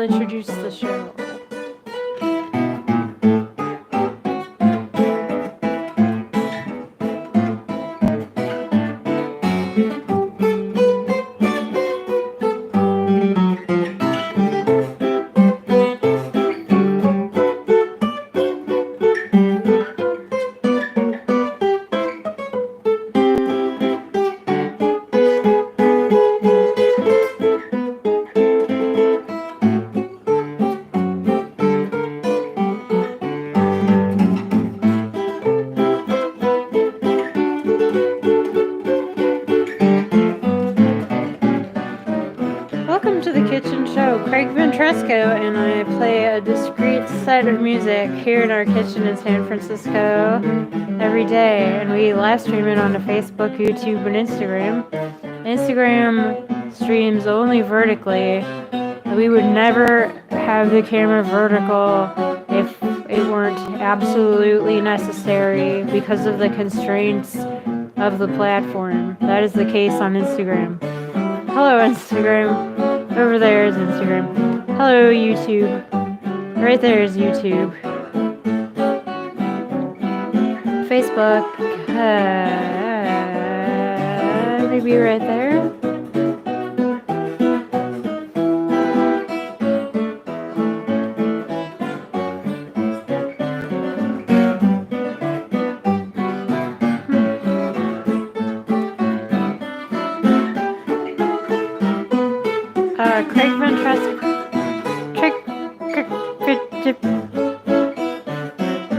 I'll introduce the show. Welcome to the kitchen show. Craig Ventresco and I play a discrete set of music here in our kitchen in San Francisco every day, and we live stream it onto Facebook, YouTube, and Instagram. Instagram streams only vertically. We would never have the camera vertical if it weren't absolutely necessary because of the constraints of the platform. That is the case on Instagram. Hello, Instagram. Over there is Instagram. Hello, YouTube. Right there is YouTube. Facebook. Maybe right there.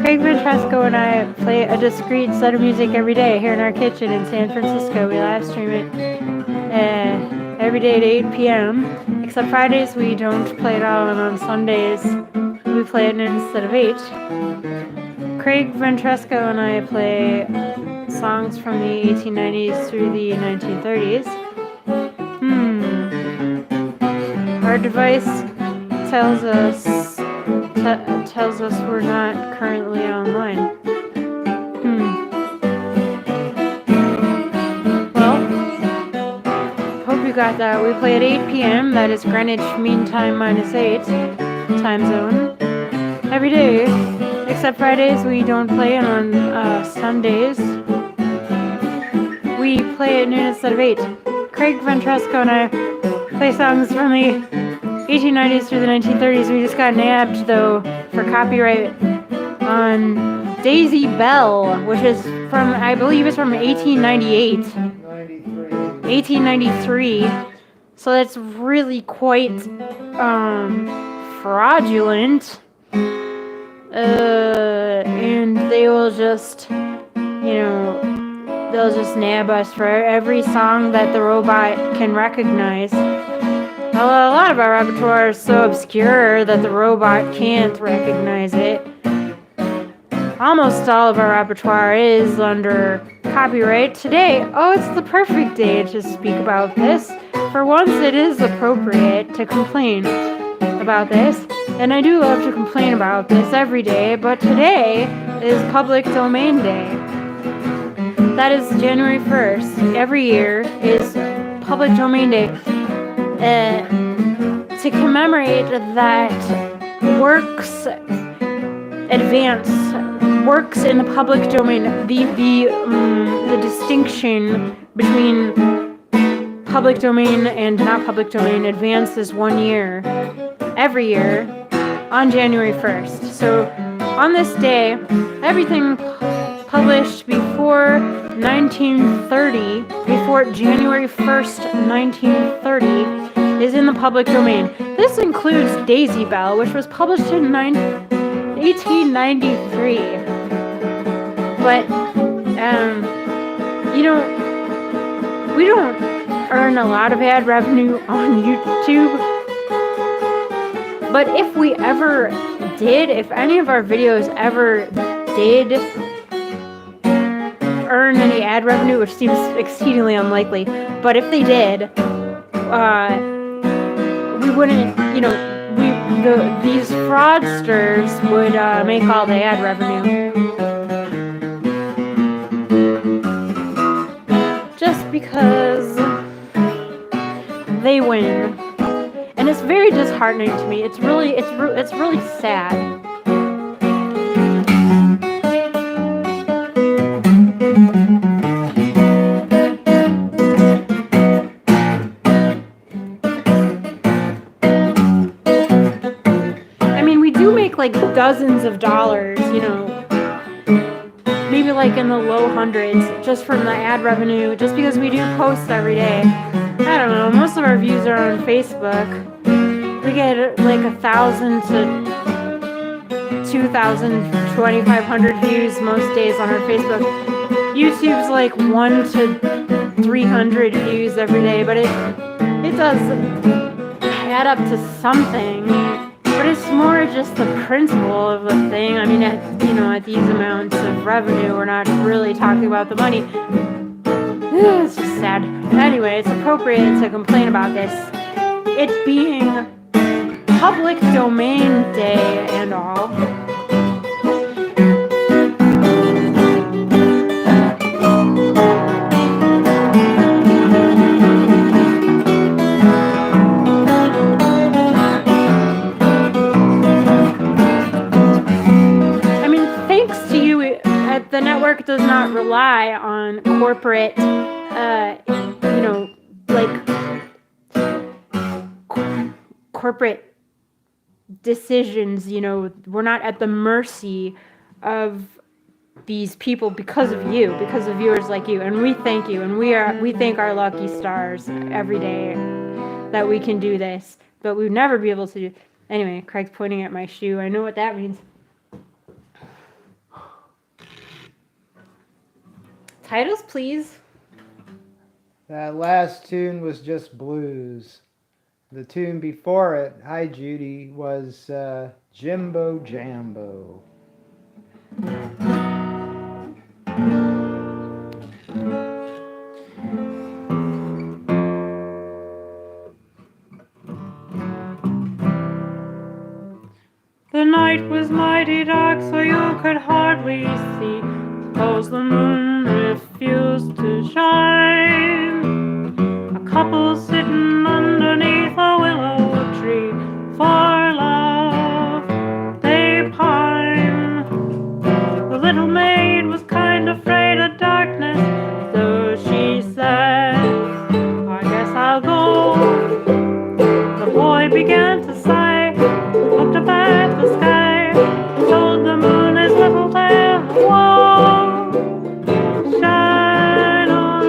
Craig Ventresco and I play a discrete set of music every day here in our kitchen in San Francisco. We live stream it every day at 8 p.m. Except Fridays we don't play it all, and on Sundays we play it instead of 8. Craig Ventresco and I play songs from the 1890s through the 1930s. Our device tells us we're not currently online. Well, hope you got that. We play at 8 p.m. That is Greenwich Mean Time -8 time zone every day, except Fridays. We don't play, and on Sundays we play at noon instead of 8. Craig Ventresco and I play songs from the 1890s through the 1930s. We just got nabbed, though, for copyright on Daisy Bell, which is from, I believe it's from 1898. 1893. So that's really quite fraudulent. And they will just, they'll just nab us for every song that the robot can recognize. Well, a lot of our repertoire is so obscure that the robot can't recognize it. Almost all of our repertoire is under copyright. Today, it's the perfect day to speak about this. For once, it is appropriate to complain about this. And I do love to complain about this every day, but today is Public Domain Day. That is January 1st. Every year is Public Domain Day. To commemorate that works in the public domain, the distinction between public domain and not public domain advances 1 year every year on January 1st. So on this day, everything published before 1930, before January 1st, 1930, is in the public domain. This includes Daisy Bell, which was published in 1893. But, we don't earn a lot of ad revenue on YouTube. But if we ever did, if any of our videos ever did earn any ad revenue, which seems exceedingly unlikely, but if they did, we wouldn't, these fraudsters would make all the ad revenue. Just because they win. And it's very disheartening to me. It's really sad. I mean, we do make like dozens of dollars, you know, maybe like in the low hundreds just from the ad revenue, just because we do posts every day. I don't know, most of our views are on Facebook. We get like 1,000 to 2,000, 2,500 views most days on our Facebook. YouTube's like 1 to 300 views every day, but it does add up to something. But it's more just the principle of the thing. I mean, at these amounts of revenue, we're not really talking about the money. It's just sad. Anyway, it's appropriate to complain about this. It being public domain day and all. The network does not rely on corporate, corporate decisions. You know, we're not at the mercy of these people because of viewers like you, and we thank you, and we thank our lucky stars every day that we can do this, but we'd never be able to do. Anyway, Craig's pointing at my shoe. I know what that means. Titles, please. That last tune was just blues. The tune before it, Hi Judy, was Jimbo Jambo. The night was mighty dark, so you could hardly see. Suppose the moon refused to shine. A couple sitting underneath a willow tree, for love they pine. The little maid was kind of afraid of darkness, so she said, I guess I'll go. The boy began to sigh, looked up at the sky, told the moon his little tale. Whoa! Shine on,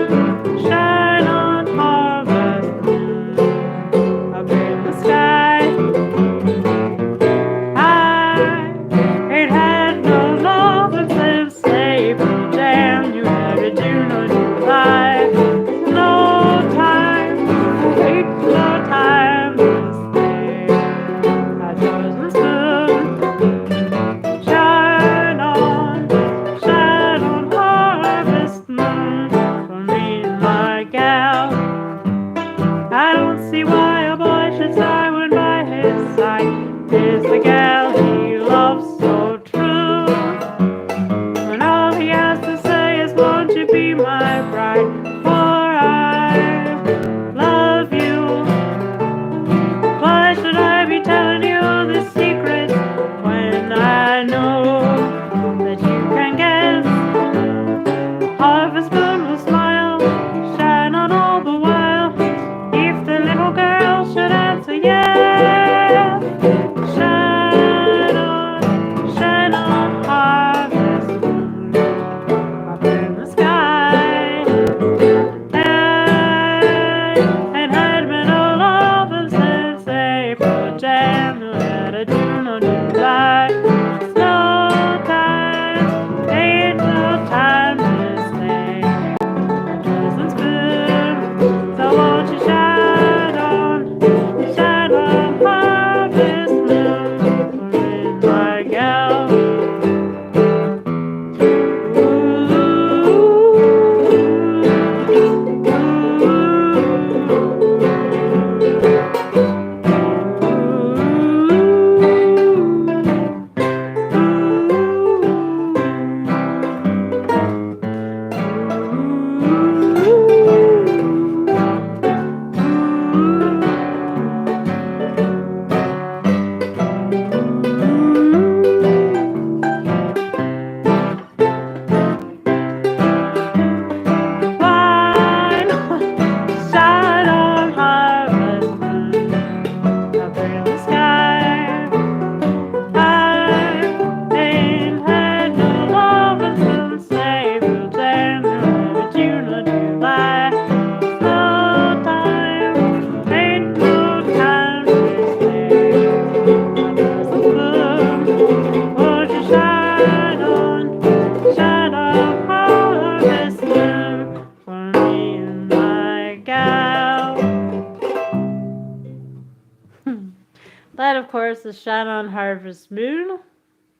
That, of course, is Shine on Harvest Moon.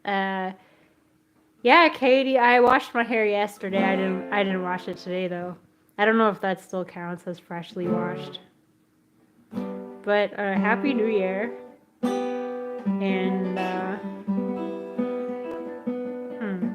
Yeah, Katie, I washed my hair yesterday. I didn't wash it today though. I don't know if that still counts as freshly washed. But Happy New Year. And hmm.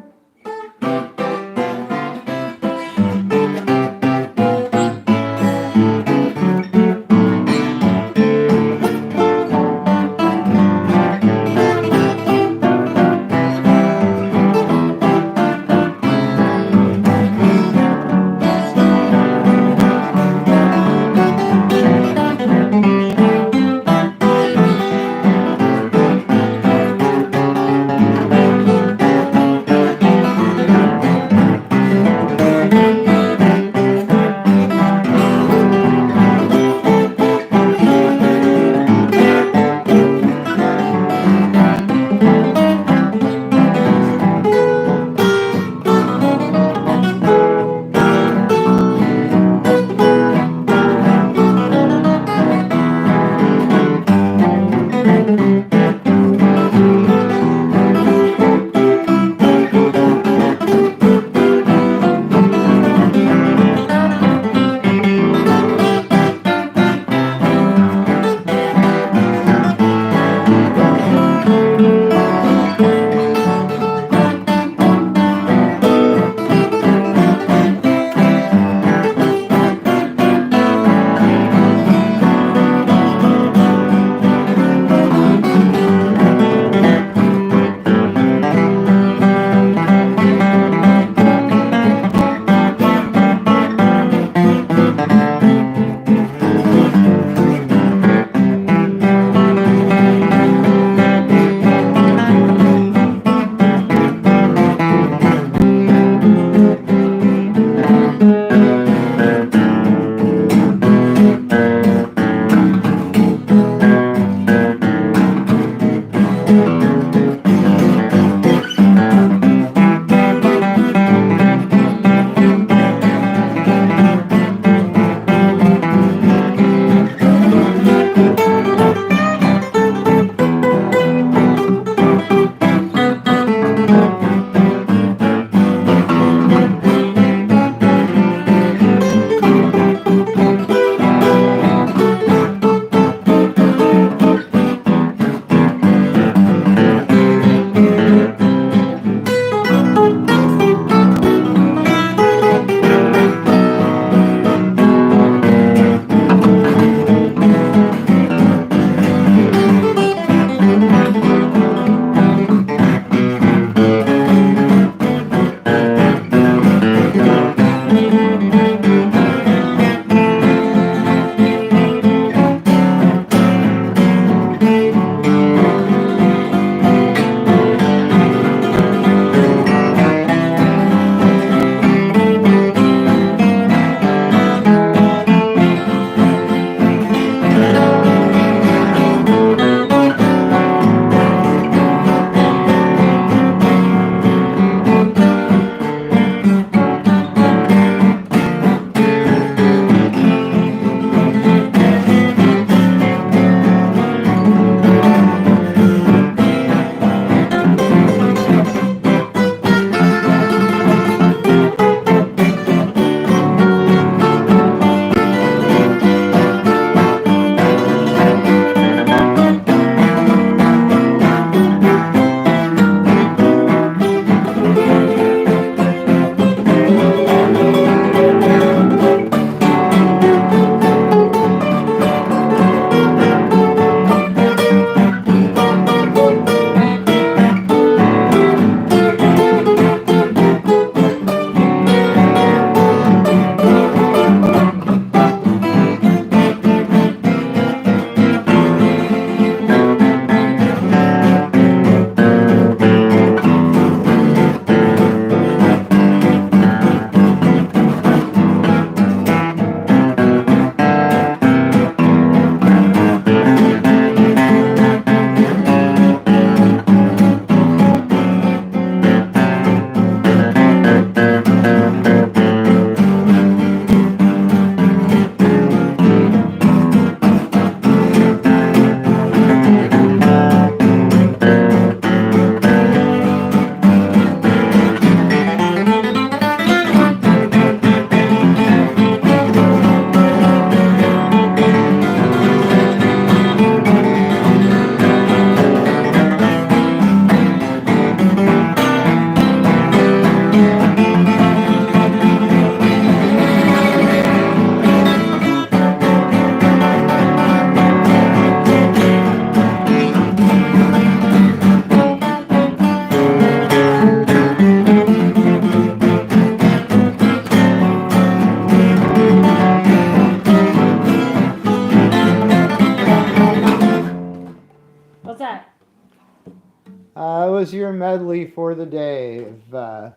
was your medley for the day of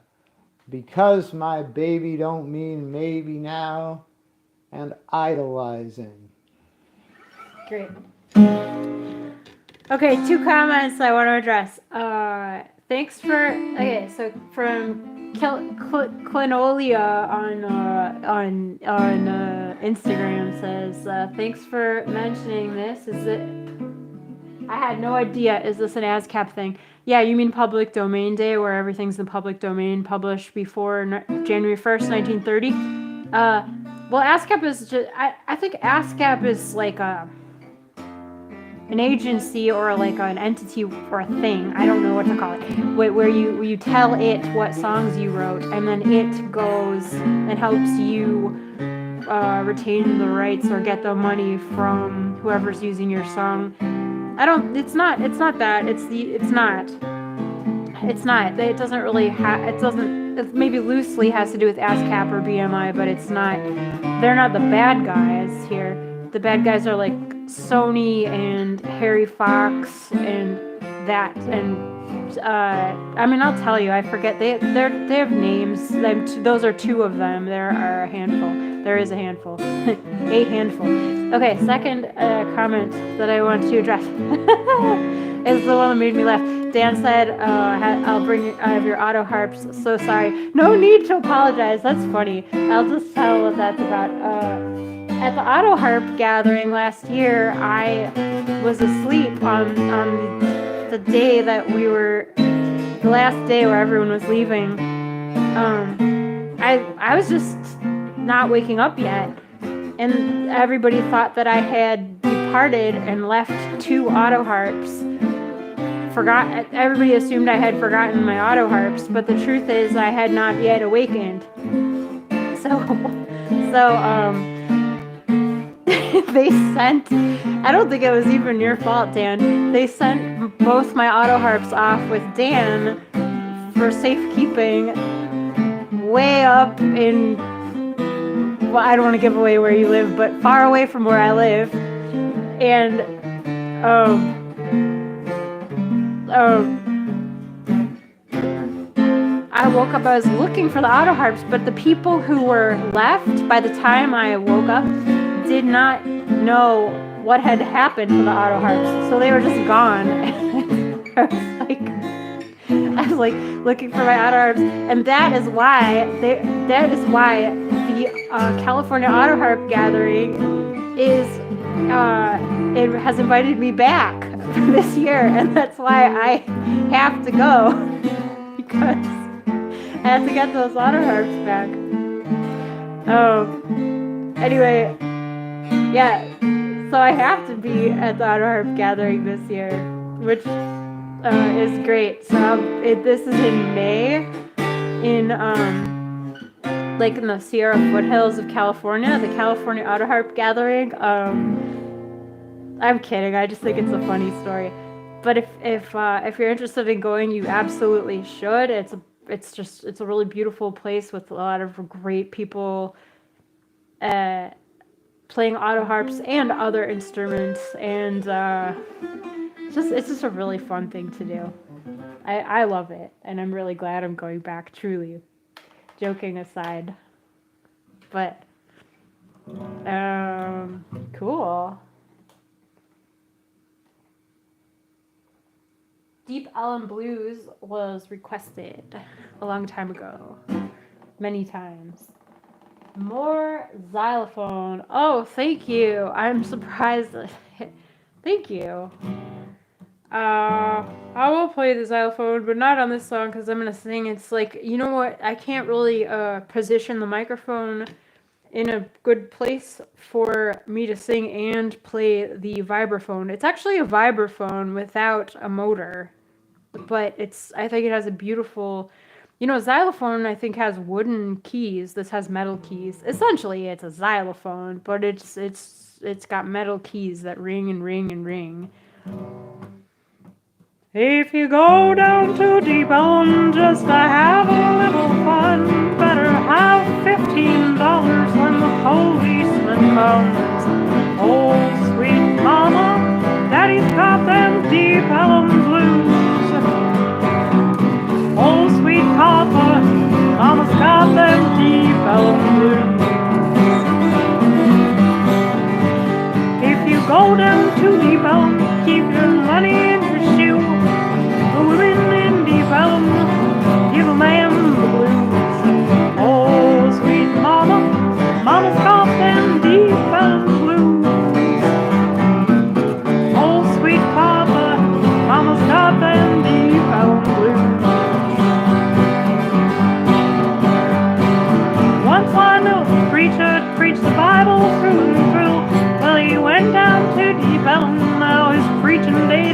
Because My Baby Don't Mean Maybe Now and Idolizing. Great. Okay, 2 comments I want to address. Thanks for so from Clinolia on Instagram says thanks for mentioning this. Is it? I had no idea. Is this an ASCAP thing? Yeah, you mean Public Domain Day, where everything's in public domain, published before January 1st, 1930? Well, ASCAP is just. I think ASCAP is like an agency or like an entity or a thing. I don't know what to call it. Where you tell it what songs you wrote, and then it goes and helps you retain the rights or get the money from whoever's using your song. It's not that. It doesn't really it maybe loosely has to do with ASCAP or BMI, but it's not, they're not the bad guys here. The bad guys are like Sony and Harry Fox and that, and I mean, I'll tell you, I forget, they have names. Those are 2 of them. There are a handful. There is a handful. A handful. Okay, second comment that I want to address is the one that made me laugh. Dan said, I have your auto harps. So sorry. No need to apologize. That's funny. I'll just tell what that's about. At the auto harp gathering last year, I was asleep on the day that the last day where everyone was leaving. I was just not waking up yet, and everybody thought that I had departed and left 2 auto harps. Everybody assumed I had forgotten my auto harps, but the truth is I had not yet awakened. So they sent, I don't think it was even your fault, Dan. They sent both my auto harps off with Dan for safekeeping way up in, well, I don't want to give away where you live, but far away from where I live. And I woke up, I was looking for the auto harps, but the people who were left by the time I woke up did not know what had happened to the auto harps, so they were just gone. I was like looking for my auto harps, and that is why the California Auto Harp Gathering it has invited me back this year, and that's why I have to go, because I have to get those auto harps back. Anyway, yeah, so I have to be at the auto harp gathering this year, which is great. So this is in May, in the Sierra foothills of California, the California Auto Harp Gathering. I'm kidding. I just think it's a funny story. But if you're interested in going, you absolutely should. It's a really beautiful place with a lot of great people playing auto harps and other instruments, and it's just a really fun thing to do. I love it, and I'm really glad I'm going back, truly. Joking aside. But cool. Deep Ellum Blues was requested a long time ago. Many times. More xylophone. Oh, thank you. I'm surprised. Thank you. I will play the xylophone, but not on this song because I'm going to sing. It's like, you know what? I can't really position the microphone in a good place for me to sing and play the vibraphone. It's actually a vibraphone without a motor, but I think it has a beautiful, xylophone I think has wooden keys. This has metal keys. Essentially, it's a xylophone, but it's got metal keys that ring and ring and ring. If you go down to Deep Ellum just to have a little fun, better have $15 when the policeman comes. Oh, sweet mama, daddy's got them Deep Ellum blues.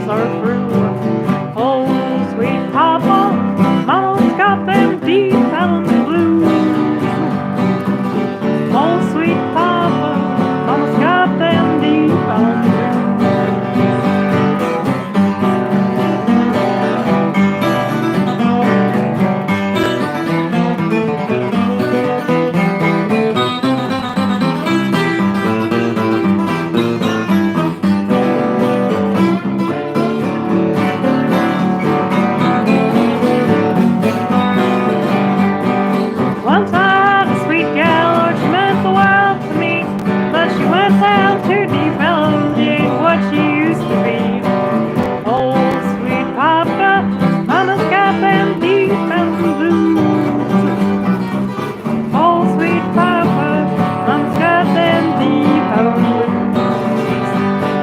are through. Oh, sweet papa, mama's got them deep Allen blues. Oh, sweet papa, mama's got them deep Allen blues. Once I had a sweet gal, she meant the world to me, but she went down too deep, Ellen, she ain't what she used to be. Oh, sweet papa, mama's got them deep Ellen blues. Oh, sweet papa, mama's got them deep Ellen blues.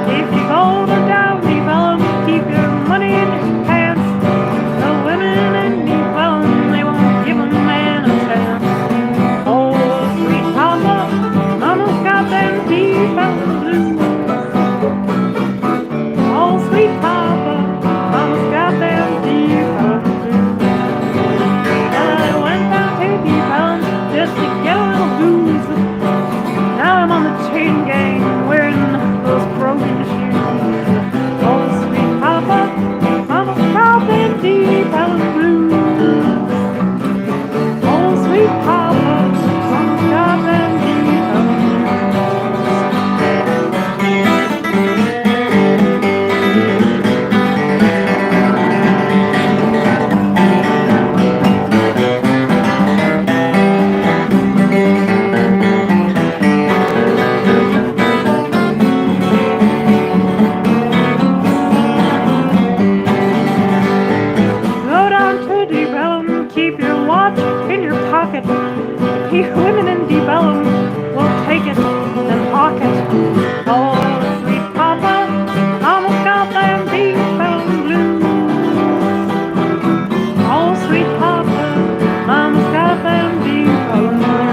If you go to down deep Ellen, keep your money in your pants. The women in deep Ellen, they won't give a man a chance. Oh, sweet papa, mama's got them deep Ellen blues. Oh, sweet papa, mama's got them deep Ellen blues. And I went down to deep Ellen just to get a little booze. Now I'm on the chain gang wearing those broken shoes. Oh, sweet papa, mama's got them deep Ellen blues. Oh, sweet papa, mama's got them deep Ellen blues. Go down to Deep Ellum, keep your watch in your pocket. You women in Deep Ellum will take it and hawk it. Oh, sweet papa, mama's got them Deep Ellum blues. Oh, sweet papa, mama's got them Deep Ellum blues.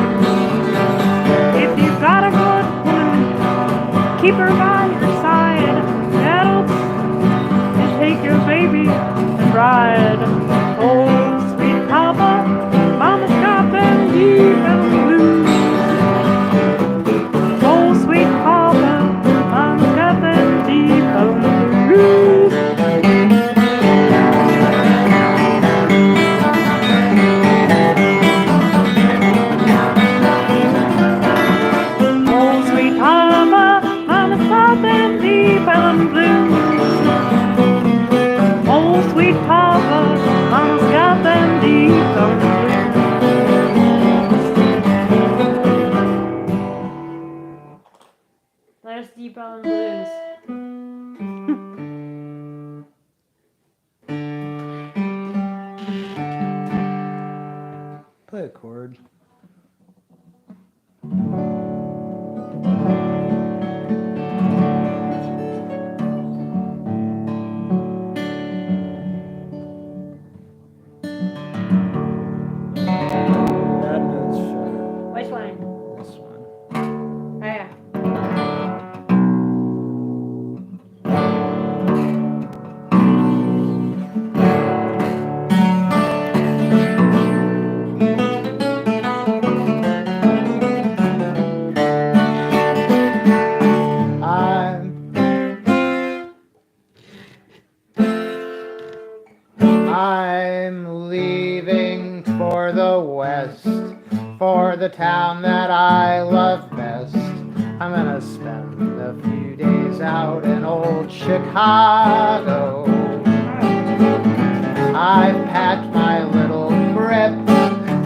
If you've got a good woman, keep her by your side. That'll take your baby and ride. Oh, sweet papa, mama's got them deep Ellen blues. Oh, sweet papa, mama's got them deep Ellen blues. Oh, sweet papa, mama's got them deep Ellen blues. Oh, sweet papa, mama's got them deep Ellen blues. There's Deep Ellen blues. Play a chord. That note's sharp. Which one? This one. Oh, yeah. I'm leaving for the west, for the town that I love best. I'm gonna spend a few days out in old Chicago. I've packed my little grip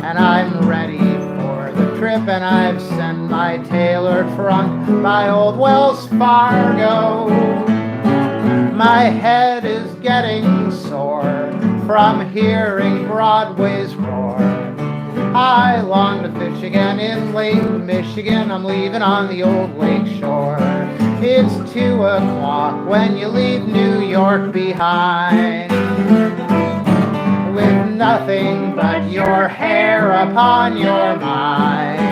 and I'm ready for the trip, and I've sent my tailored trunk by old Wells Fargo. My head is getting sore from hearing Broadway's roar. I long to fish again in Lake Michigan. I'm leaving on the old lake shore. It's 2 o'clock when you leave New York behind, with nothing but your hair upon your mind.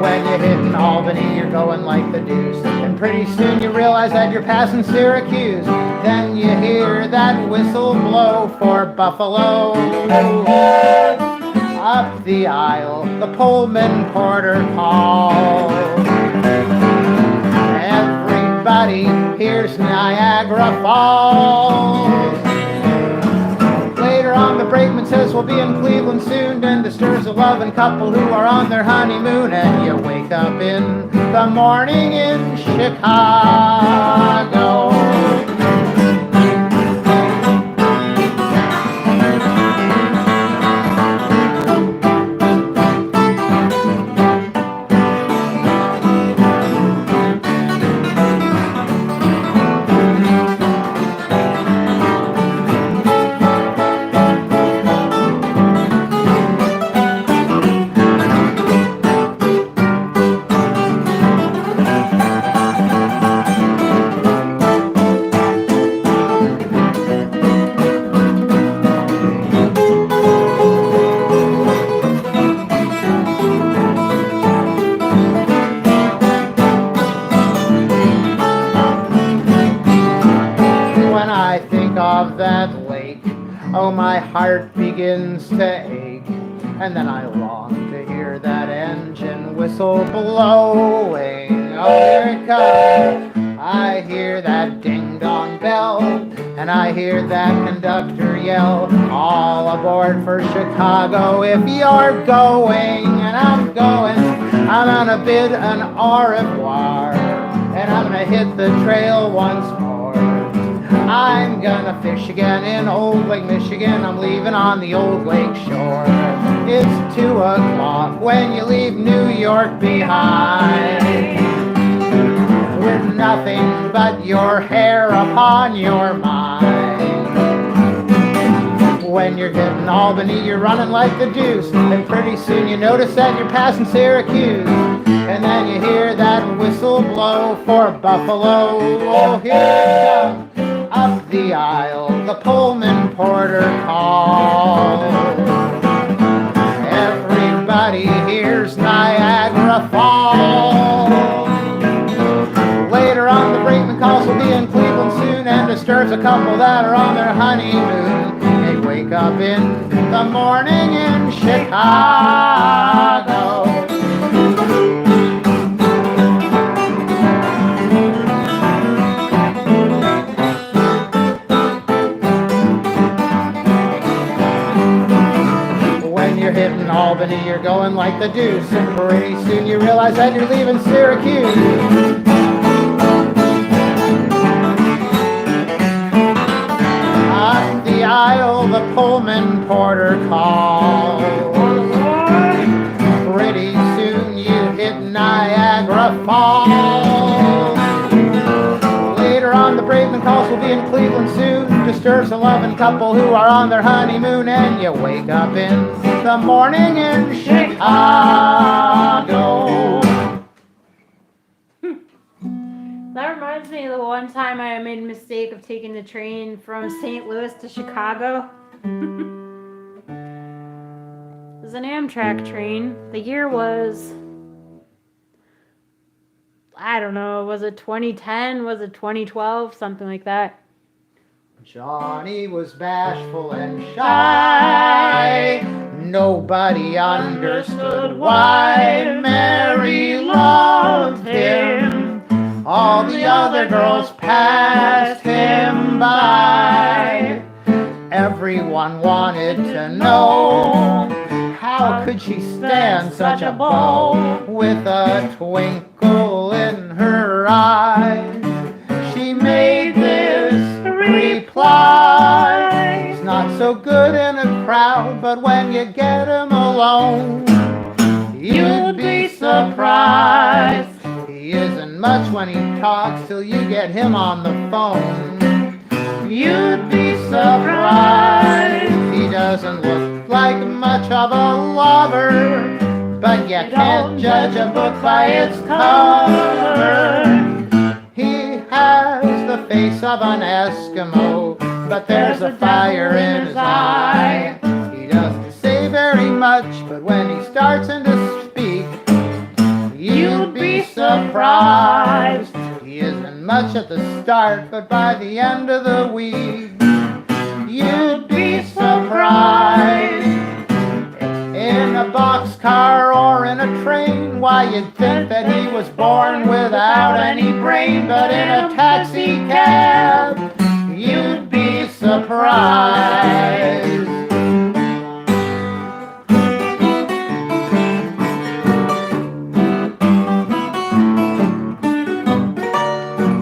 When When you're hitting Albany, you're going like the deuce. And pretty soon you realize that you're passing Syracuse. Then you hear that whistle blow for Buffalo. Up the aisle, the Pullman porter calls. Everybody hears Niagara Falls. Later on, the brakeman says we'll be in Cleveland soon, and disturbs a loving couple who are on their honeymoon. And you wake up in the morning in Chicago. Of that lake, oh, my heart begins to ache, and then I long to hear that engine whistle blowing. Oh, here it comes. I hear that ding-dong bell, and I hear that conductor yell, all aboard for Chicago if you're going. And I'm going, I'm gonna bid an au revoir, and I'm gonna hit the trail once more. I'm gonna fish again in Old Lake, Michigan. I'm leaving on the old lake shore. It's 2 o'clock when you leave New York behind, with nothing but your hair upon your mind. When you're hitting Albany, you're running like the deuce, and pretty soon you notice that you're passing Syracuse. And then you hear that whistle blow for Buffalo. Oh, here it comes. Up the aisle, the Pullman porter calls. Everybody hears Niagara Falls. Later on, the brakeman calls we'll be in Cleveland soon, and disturbs a couple that are on their honeymoon. They wake up in the morning in Chicago. Hitting Albany, you're going like the deuce, and pretty soon you realize that you're leaving Syracuse. Up the aisle, the Pullman porter calls. Pretty soon you hit Niagara Falls. Later on, the brakeman calls we'll be in Cleveland soon, disturbs a loving couple who are on their honeymoon. And you wake up in the morning in Chicago. That reminds me of the one time I made a mistake of taking the train from St. Louis to Chicago. It was an Amtrak train. The year was, I don't know, was it 2010? Was it 2012? Something like that. Johnny was bashful and shy. Nobody understood why Mary loved him. All the other girls passed him by. Everyone wanted to know, how could she stand such a beau with a twinkle in her eye? She made this reply: he's not so good in a crowd, but when you get him alone, you'd be surprised. He isn't much when he talks till you get him on the phone. You'd be surprised. He doesn't look like much of a lover, but you can't judge a book by its cover. He has the face of an Eskimo, but there's a fire in his eye. He doesn't say very much, but when he starts in to speak, you surprised. He isn't much at the start, but by the end of the week, you'd be surprised. In a boxcar or in a train, why you'd think that he was born without any brain. But in a taxi cab, you'd be surprised.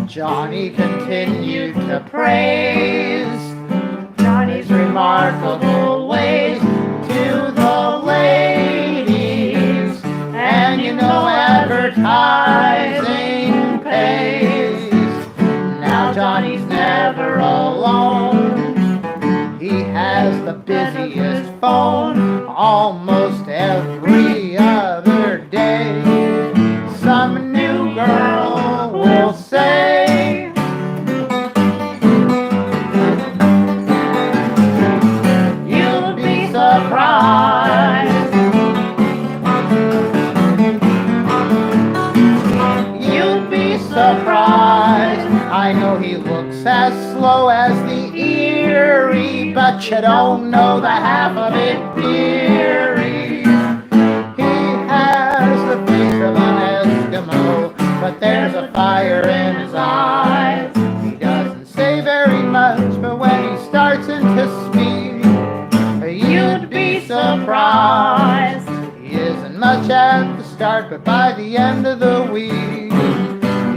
Johnny continued to praise Johnny's remarkable ways to the ladies. And you know advertising pays. Now Johnny's never alone. He has the busiest phone almost every other day. Some new girl will say, you'll be surprised. You'll be surprised. I know he looks as slow as the Erie, but you don't know the half of it, dearie. He has the face of an Eskimo, but there's a fire in his eyes. He doesn't say very much, but when he starts into speak, you'd be surprised. He isn't much at the start, but by the end of the week,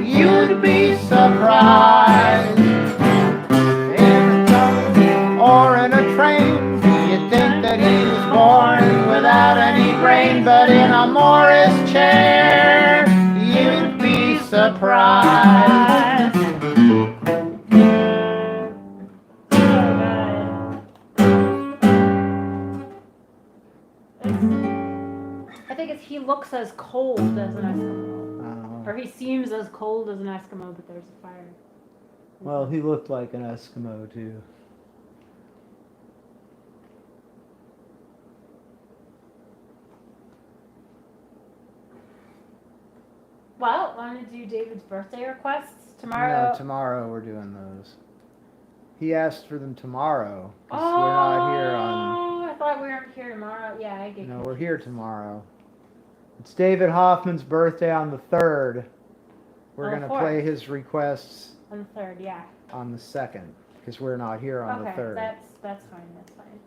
you'd be surprised. In a truck or in a train, you'd think that he was born without any brain. But in a Morris chair, you'd be surprised. I think it's he looks as cold as an Eskimo. Or he seems as cold as an Eskimo, but there's a fire. Well, he looked like an Eskimo too. Well, want to do David's birthday requests tomorrow? No, tomorrow we're doing those. He asked for them tomorrow because we're not here on. Oh, I thought we weren't here tomorrow. Yeah, I get No, you. we're here tomorrow. It's David Hoffman's birthday on the 3rd. We're On the gonna 4th. play his requests On the 3rd, yeah. on the 2nd because we're not here on Okay, the 3rd. that's fine. That's fine.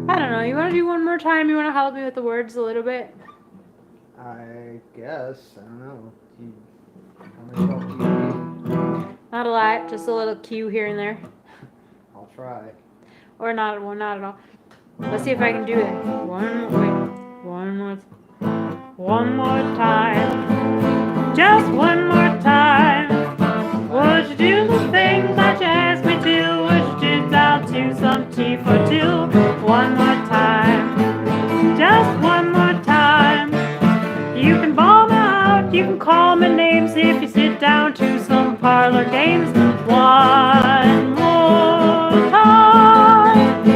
I don't know. You want to do one more time? You want to help me with the words a little bit? I guess. I don't know. How much help do you need? Not a lot. Just a little cue here and there, I'll try. or not. Well, not at all. Let's see if I can do it. One more time. Just one more time. Would you do the things that you asked me to? Would you sit down to some tea for two? One more time. Just one more time. You can bawl me out. You can call me names if you sit down to some parlor games. One more time.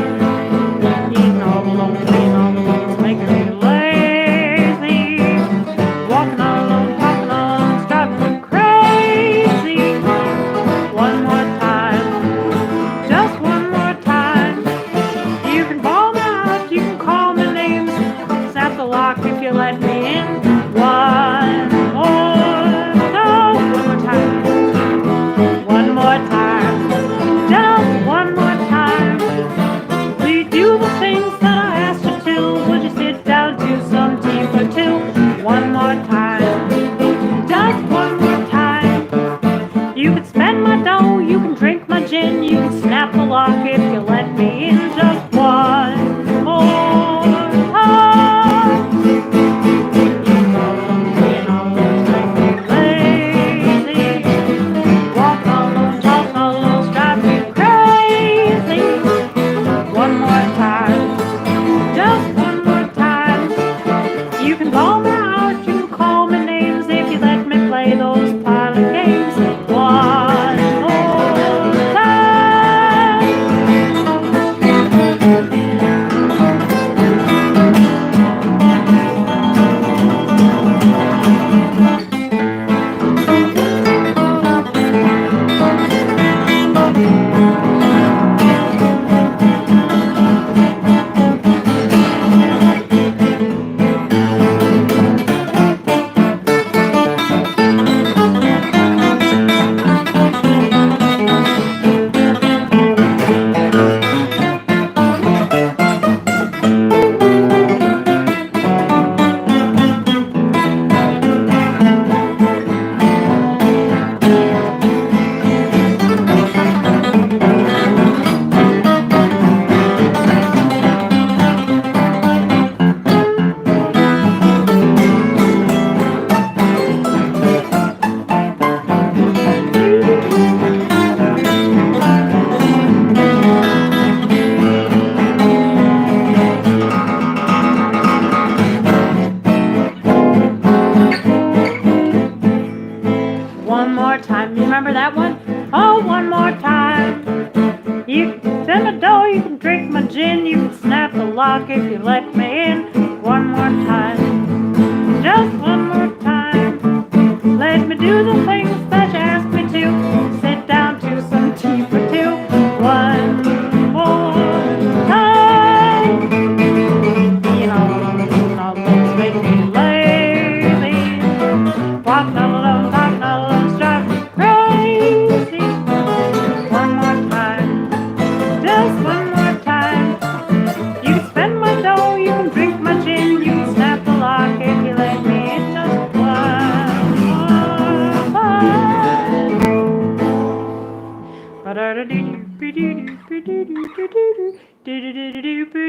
Eating all alone, being all alone, making me lazy. Walking all alone, talking all alone, it's driving me crazy. One more time, just one more time. You can bawl me out, you can call me names. Snap the lock if you let me in. One more time. remember that one? Oh, one more time. You can send my dough, you can drink my gin, you can snap the lock if you let me in. One more time, just one more time. Let me do the things that you asked me to. Sit down to some tea for two. One more time. You know, things make me lazy. Walking alone, talking alone, drive me crazy. One more time, just one more time. You can spend my dough, you can drink my gin, you can snap the lock if you let me in. Just one more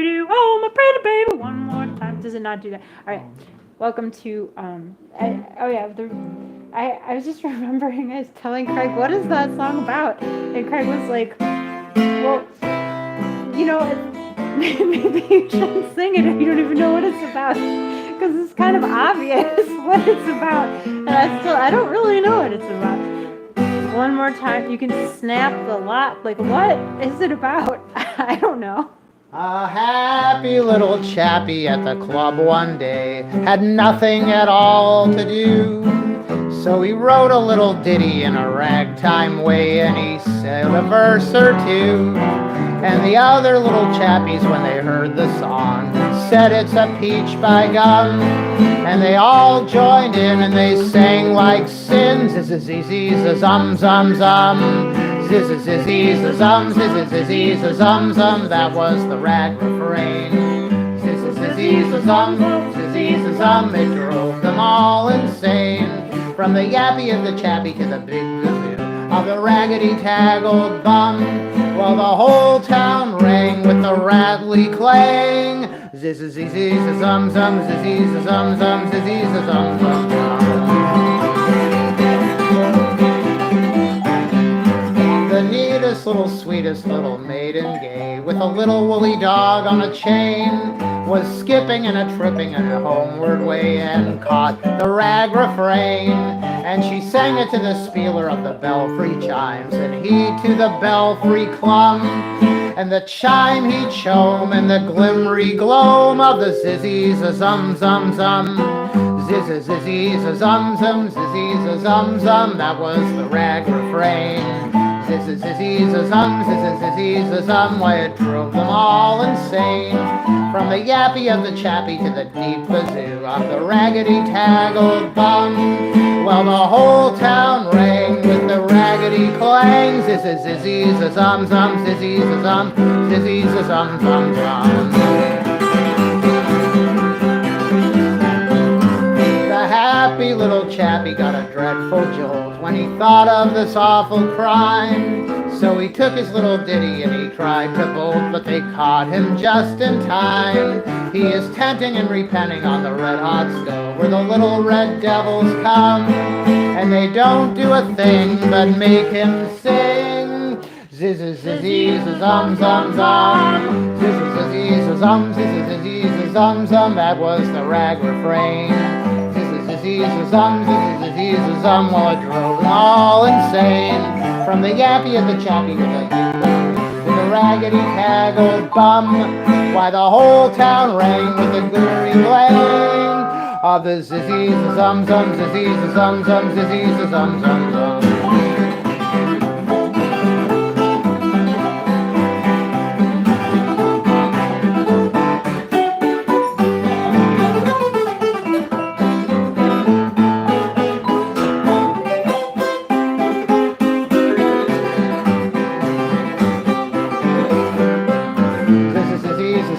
time. Oh, my pretty baby, one more time. Does it not do that? All right. Welcome to I was just remembering, I was telling Craig, what is that song about? And Craig was like, well, maybe you shouldn't sing it if you don't even know what it's about, because it's kind of obvious what it's about, and I don't really know what it's about. One more time, you can snap the lock. Like, what is it about? I don't know. A happy little chappie at the club one day had nothing at all to do. So he wrote a little ditty in a ragtime way, and he said a verse or two. And the other little chappies, when they heard the song, said it's a peach by gum. And they all joined in and they sang like sin. Ziz-a-zee-zee-za-zum, zum, zum. Ziz-a-zee-zee-za-zum, ziz-a-zee-zee-za-zum, zum. That was the rag refrain. Ziz-a-zee-zee-za-zum, ziz-a-zee-za-zum. It drove them all insane. From the yappy of the chappy to the big gazoo of the raggedy tag old bum, while the whole town rang with the rattly clang. Ziz-a-zee-zee-za-zum, zum, ziz-a-zee-za-zum, zum, ziz-a-zee-za-zum, zum, the neatest little, sweetest little maiden gay, with a little woolly dog on a chain, was skipping and a-tripping in a homeward way, and caught the rag refrain. And she sang it to the spieler of the belfry chimes, and he to the belfry clung. And the chime he chome, and the glimmery gloam of the zizzy-za-zum, zum, zum. Zizzy-zizzy-za-zum, zum, zizzy-za-zum, zum. That was the rag refrain. Zizzy-zizzy-za-zum, zizzy-zizzy-za-zum. Why, it drove them all insane. From the yappy of the chappy to the deep bazoo of the raggedy tag old bum, while the whole town rang with the raggedy clang. Zizzy-zizzy-za-zum, zum, zizzy-za-zum, zizzy-za-zum, zum, zum. The happy little chappy got a dreadful jolt when he thought of this awful crime. So he took his little ditty and he tried to bolt, but they caught him just in time. He is tenting and repenting on the red-hot stove where the little red devils come, and they don't do a thing but make him sing. Zizz-zizz-zizz-zum, zum, zum. Zizz-zizz-zizz-zum, zizz-zizz-zizz-zum, zum. That was the rag refrain. Zizz-zizz-zizz-zum, zizz-zizz-zizz-zum. Well, it drove them all insane. From the yappy of the chappy to the raggedy tag old bum, why, the whole town rang with the glittery blang of the zizzy-za-zum, zum, zizzy-za-zum, zum, zizzy-za-zum, zum, zum.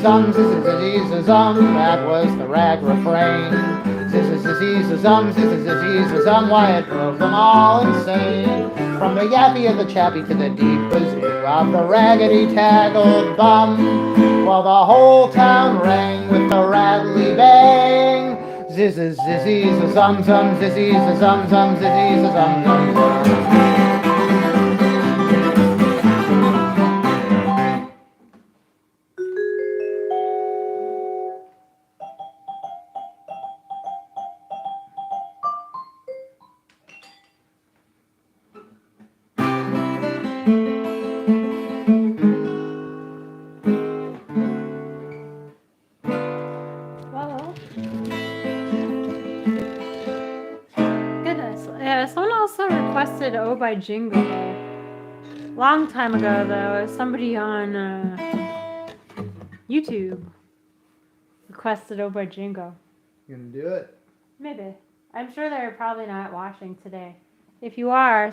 Zizz-zizz-zizz-zum, that was the rag refrain. Zizz-zizz-zizz-zum, zizz-zizz-zizz-zum, why, it drove them all insane. From the yappy of the chappy to the deep bazoo of the raggedy tag old bum, while the whole town rang with the rattly bang. Zizz-zizz-zizz-zum, zum, zizz-zizz-zum, zum, zizz-zizz-zum, zum, zum. Goodness. Yeah, someone also requested "Oh" by Jingle. Long time ago, though, somebody on YouTube requested "Oh" by Jingle. You gonna do it? Maybe. I'm sure they're probably not watching today. If you are,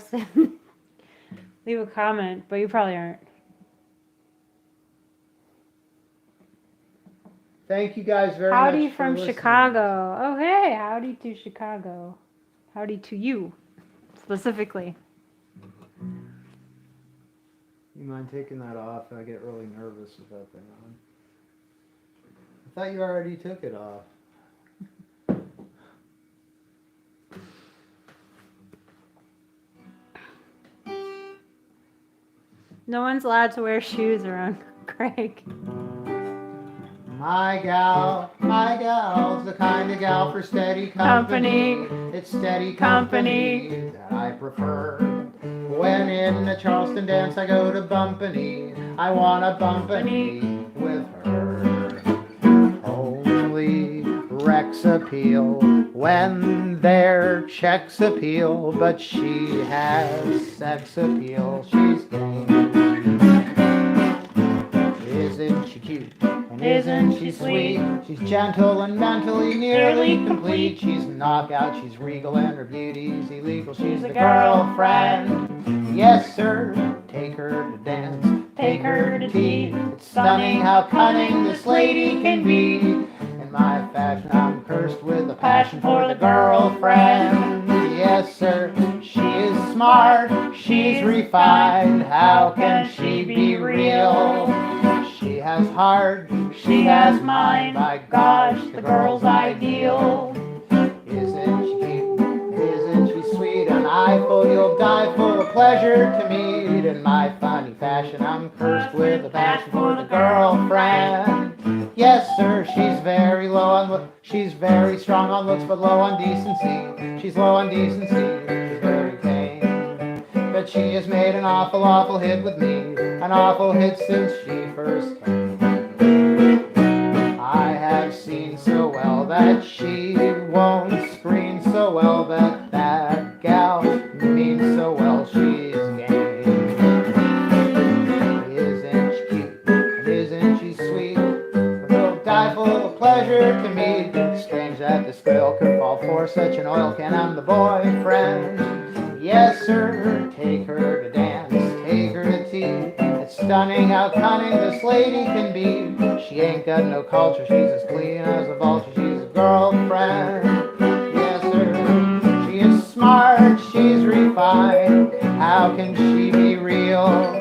leave a comment, but you probably aren't. Thank you guys very Howdy much. from listening. Chicago. Oh, hey, howdy to Chicago. Howdy to you, specifically. You mind taking that off? I get really nervous with that thing on. I thought you already took it off. No one's allowed to wear shoes around Craig. My gal's the kind of gal for steady company. It's steady company that I prefer. When in a Charleston dance I go to bumpany, I wanna bumpany with her. Only Rex appeal when their checks appeal, but she has sex appeal. She's game. Isn't she cute? And isn't she sweet? She's gentle and mentally nearly complete. She's a knockout, she's regal, and her beauty's illegal. She's the girlfriend. Yes, sir. Take her to dance, take her to tea. It's stunning how cunning this lady can be. In my fashion, I'm cursed with a passion for the girlfriend. Yes, sir. She is smart, she's refined. How can she be real? She has heart, she has mind. My gosh, the girl's ideal. Isn't she cute? Isn't she sweet? An eyeful you'll die full of pleasure to meet. In my funny fashion, I'm cursed with a passion for the girlfriend. Yes, sir, she's very low on she's very strong on looks, but low on decency. She's low on decency. She's very tame. But she has made an awful hit with me. An awful hit since she first came. I have seen so well that she won't screen so well that that gal means so well she's game. Isn't she cute? And isn't she sweet? Will die full of pleasure to meet. Strange that this girl could fall for such an oil can. I'm the boyfriend. Yes, sir. Take her to dance, take her to tea. It's stunning how cunning this lady can be. She ain't got no culture, she's as clean as a vulture. She's a girlfriend. Yes, sir. She is smart, she's refined. How can she be real?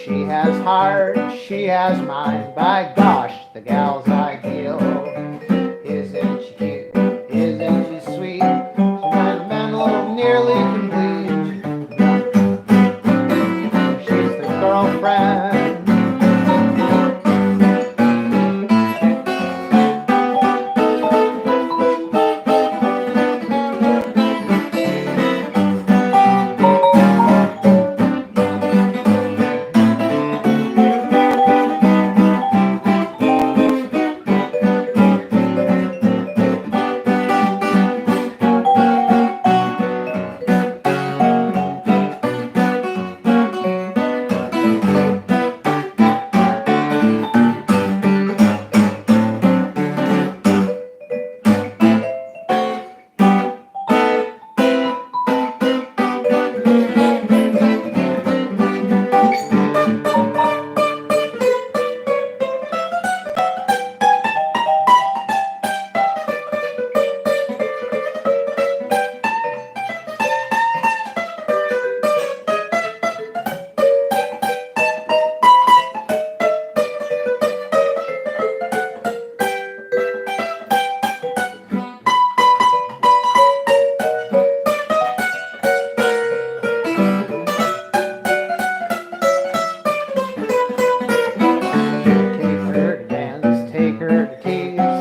She has heart, she has mind. By gosh, the gal's ideal. Isn't she cute? Isn't she sweet? She's sentimental, nearly complete. She's the girlfriend.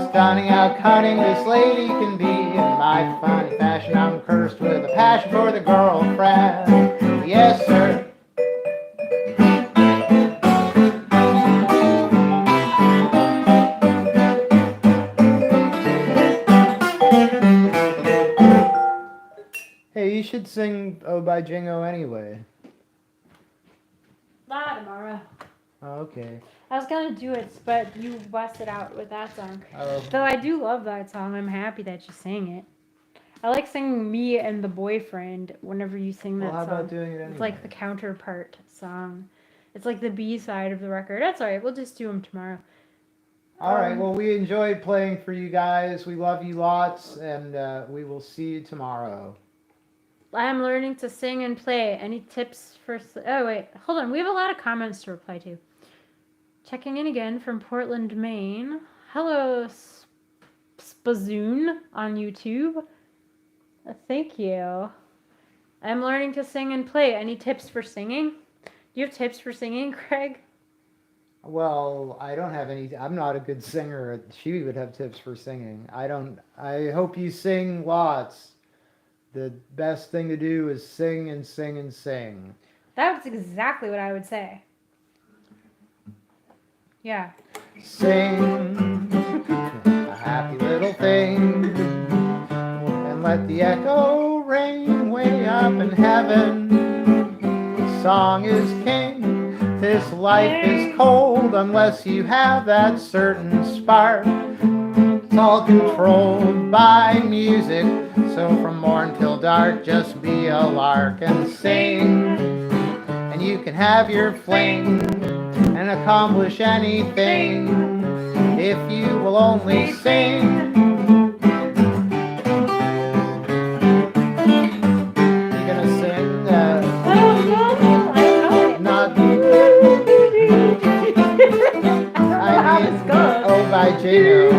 Stunning how cunning this lady can be. In my funny fashion, I'm cursed with a passion for the girlfriend. Yes, sir. you should sing "Oh" by Jingo anyway. Not tomorrow. Oh, okay. I was gonna do it, but you busted out with that song. Oh, Though I do love that song. I'm happy that you sang it. I like singing "Me and the Boyfriend" whenever you sing well, that how song. about doing it anyway? It's like the counterpart song. It's like the B side of the record. That's alright. We'll just do them tomorrow. All right. Well, we enjoyed playing for you guys. We love you lots, and we will see you tomorrow. I'm learning to sing and play. Any tips for... Oh, wait. Hold on. We have a lot of comments to reply to. Checking in again from Portland, Maine. Hello, Spazoon on YouTube. Thank you. I'm learning to sing and play. Any tips for singing? Do you have tips for singing, Craig? Well, I don't have any. I'm not a good singer. She would have tips for singing. I don't. I hope you sing lots. The best thing to do is sing and sing and sing. That's exactly what I would say. Yeah. Sing a happy little thing and let the echo ring way up in heaven. The song is king. This life is cold unless you have that certain spark. It's all controlled by music, so from morn till dark just be a lark and sing. And you can have your fling and accomplish anything if you will only sing. You're gonna sing not I mean "Oh" by Jingo.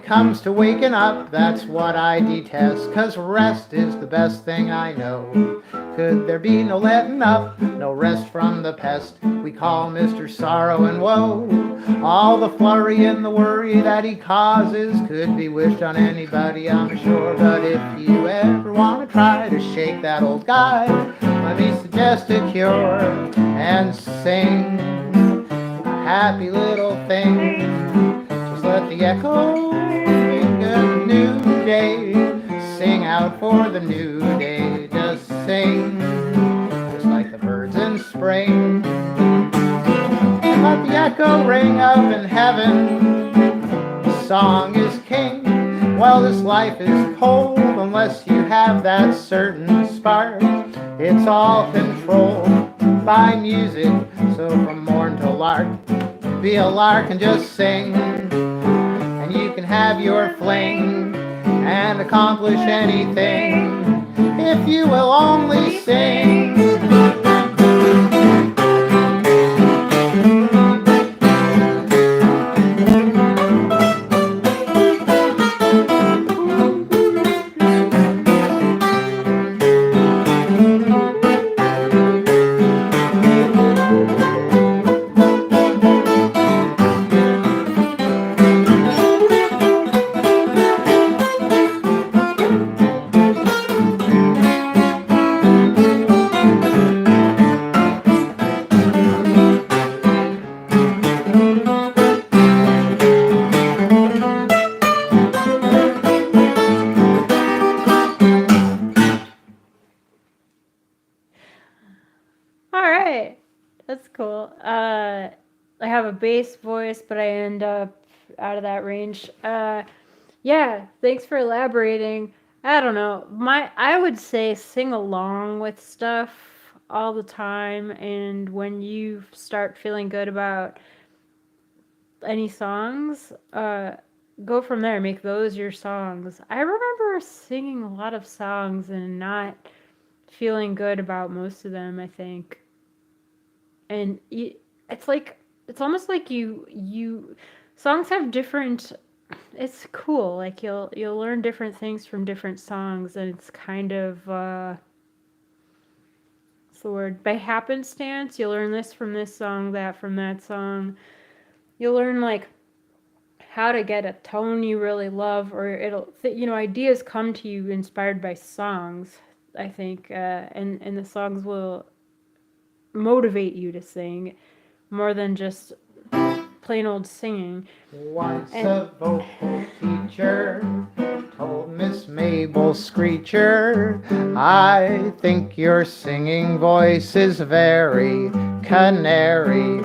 Comes to waking up, that's what I detest, 'cause rest is the best thing I know. Could there be no letting up, no rest from the pest we call Mr. Sorrow and Woe? All the flurry and the worry that he causes could be wished on anybody, I'm sure. But if you ever want to try to shake that old guy, let me suggest a cure and sing a happy little thing. Just let the echo ring a new day. Sing out for the new day. Just sing, just like the birds in spring. And let the echo ring up in heaven. The song is king. Well, this life is cold unless you have that certain spark. It's all controlled by music, so from morn till lark, be a lark and just sing. And you can have your fling and accomplish anything if you will only sing. Alright. That's cool. I have a bass voice, but I end up out of that range. Yeah, thanks for elaborating. I don't know. I would say sing along with stuff all the time, and when you start feeling good about any songs, go from there. Make those your songs. I remember singing a lot of songs and not feeling good about most of them, I think. And it's like, it's almost like you songs have different, it's cool. Like you'll learn different things from different songs, and it's kind of what's the word? By happenstance, you learn this from this song, that from that song. You'll learn like how to get a tone you really love, or ideas come to you inspired by songs. I think, and the songs will motivate you to sing more than just plain old singing. Once a vocal teacher told Miss Mabel Screecher, I think your singing voice is very canary.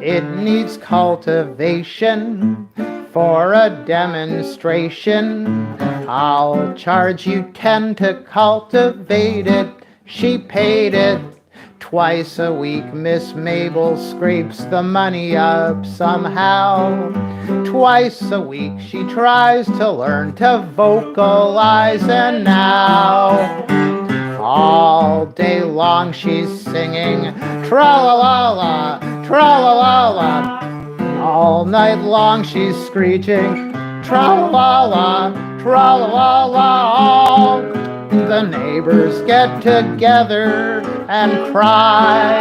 It needs cultivation for a demonstration. I'll charge you 10 to cultivate it. She paid it. Twice a week, Miss Mabel scrapes the money up somehow. Twice a week, she tries to learn to vocalize, and now all day long she's singing tra-la-la-la, tra-la-la-la. All night long she's screeching tra-la-la-la, tra-la-la-la. The neighbors get together and cry.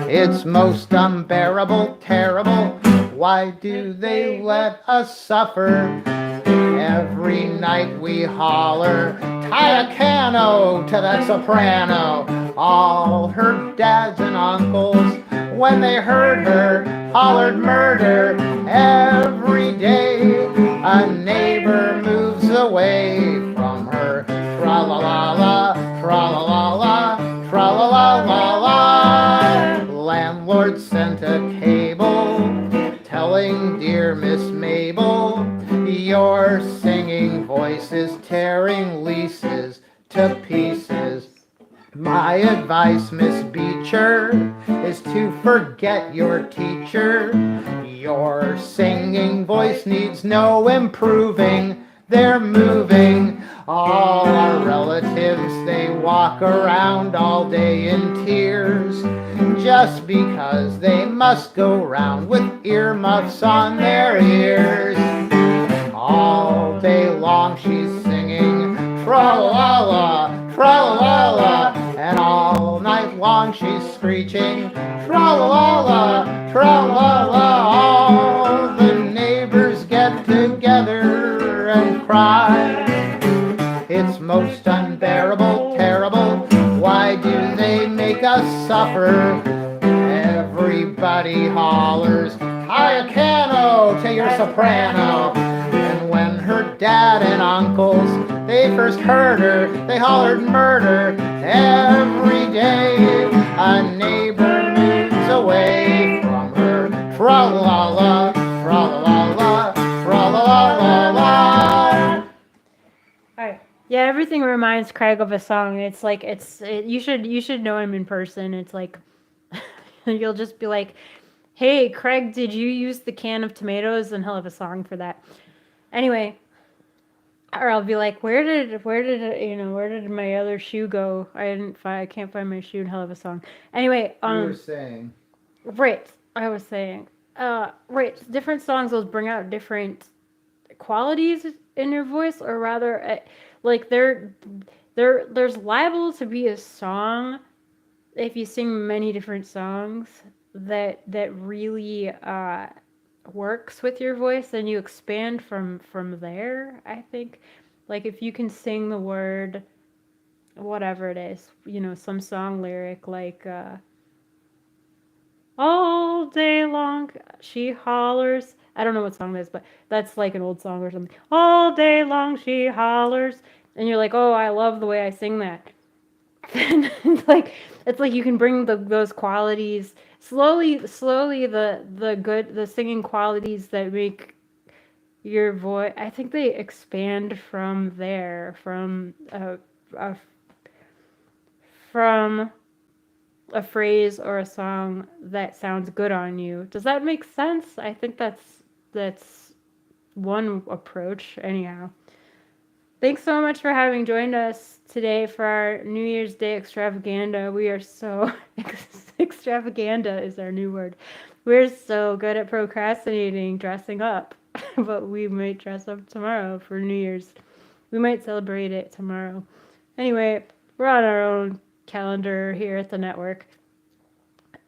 It's most unbearable, terrible. Why do they let us suffer? Every night we holler, tie a cano to that soprano. All her dads and uncles, when they heard her, hollered murder. Every day a neighbor moves away from her. Tra-la-la-la, tra-la-la-la, tra-la-la-la-la. Landlord sent a cable telling dear Miss Mabel, your singing voice is tearing leases to pieces. My advice, Miss Beecher, is to forget your teacher. Your singing voice needs no improving. They're moving. All our relatives, they walk around all day in tears, just because they must go round with earmuffs on their ears. All day long she's singing tra-la-la, tra-la-la, and all night long she's screeching tra-la-la, tra-la-la. All the neighbors get together and cry. It's most unbearable, terrible. Why do they make us suffer? Everybody hollers, tie a cano to your soprano. And when her dad and uncles, they first heard her, they hollered murder. Every day a neighbor moves away from her. Tra-la-la, tra-la-la, tra-la-la-la-la. Alright. Yeah, everything reminds Craig of a song. It's like you should know him in person. It's like you'll just be like, "Hey, Craig, did you use the can of tomatoes?" And he'll have a song for that. Anyway, or I'll be like, "Where did my other shoe go? I can't find my shoe." And he'll have a song. Anyway, You were saying. right. I was saying, right. Different songs will bring out different qualities in your voice, or rather, like there's liable to be a song if you sing many different songs that really works with your voice, and you expand from there. I think, like if you can sing the word, whatever it is, some song lyric like all day long she hollers. I don't know what song that is, but that's like an old song or something. All day long she hollers, and you're like, oh, I love the way I sing that. it's like you can bring those qualities slowly, the singing qualities that make your voice. I think they expand from there, from a phrase or a song that sounds good on you. Does that make sense? I think that's one approach. Anyhow, thanks so much for having joined us today for our New Year's Day extravaganza. We are so extravaganza is our new word. We're so good at procrastinating dressing up, but we might dress up tomorrow for New Year's. We might celebrate it tomorrow. Anyway, we're on our own. calendar here at the network.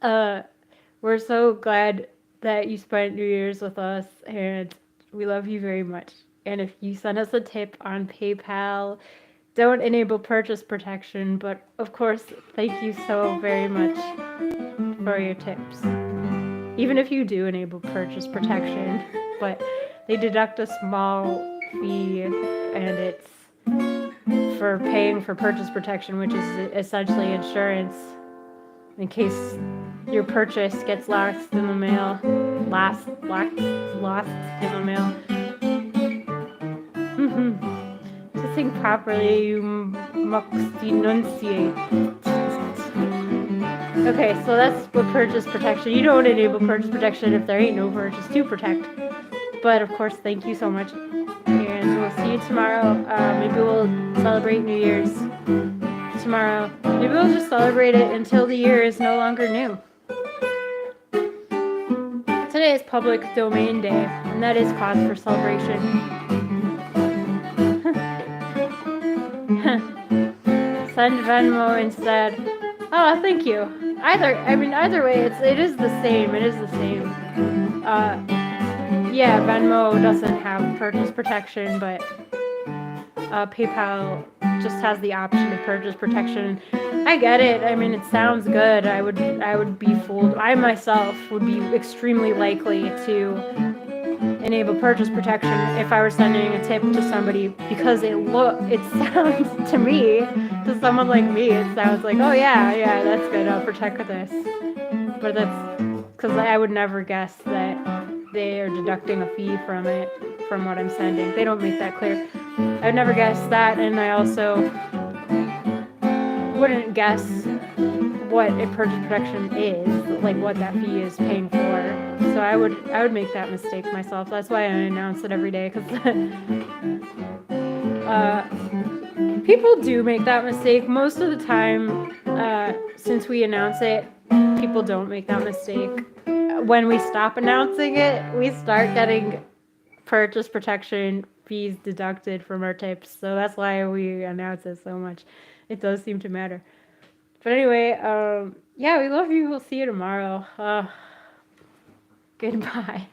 We're so glad that you spent New Year's with us, and we love you very much. And if you send us a tip on PayPal, don't enable purchase protection, but of course, thank you so very much for your tips. Even if you do enable purchase protection, but they deduct a small fee, and it's for paying for purchase protection, which is essentially insurance in case your purchase gets lost in the mail. Lost in the mail. To think properly, you must enunciate. Okay, so that's what purchase protection. You don't enable purchase protection if there ain't no purchase to protect. But of course, thank you so much. And we'll see you tomorrow. Maybe we'll celebrate New Year's tomorrow. Maybe we'll just celebrate it until the year is no longer new. Today is Public Domain Day, and that is cause for celebration. Send Venmo instead. Oh, thank you. Either way, it is the same. It is the same. Yeah, Venmo doesn't have purchase protection, but PayPal just has the option of purchase protection. I get it. I mean, it sounds good. I would be fooled. I myself would be extremely likely to enable purchase protection if I were sending a tip to somebody, because it sounds to me, to someone like me, it sounds like, oh yeah, that's good, I'll protect this. But that's because I would never guess that they are deducting a fee from what I'm sending. They don't make that clear. I would never guess that, and I also wouldn't guess what a purchase protection is, like what that fee is paying for. So I would make that mistake myself. That's why I announce it every day, because people do make that mistake. Most of the time, since we announce it, people don't make that mistake. When we stop announcing it, we start getting purchase protection fees deducted from our tips. So that's why we announce it so much. It does seem to matter. But anyway, yeah, we love you. We'll see you tomorrow. Goodbye.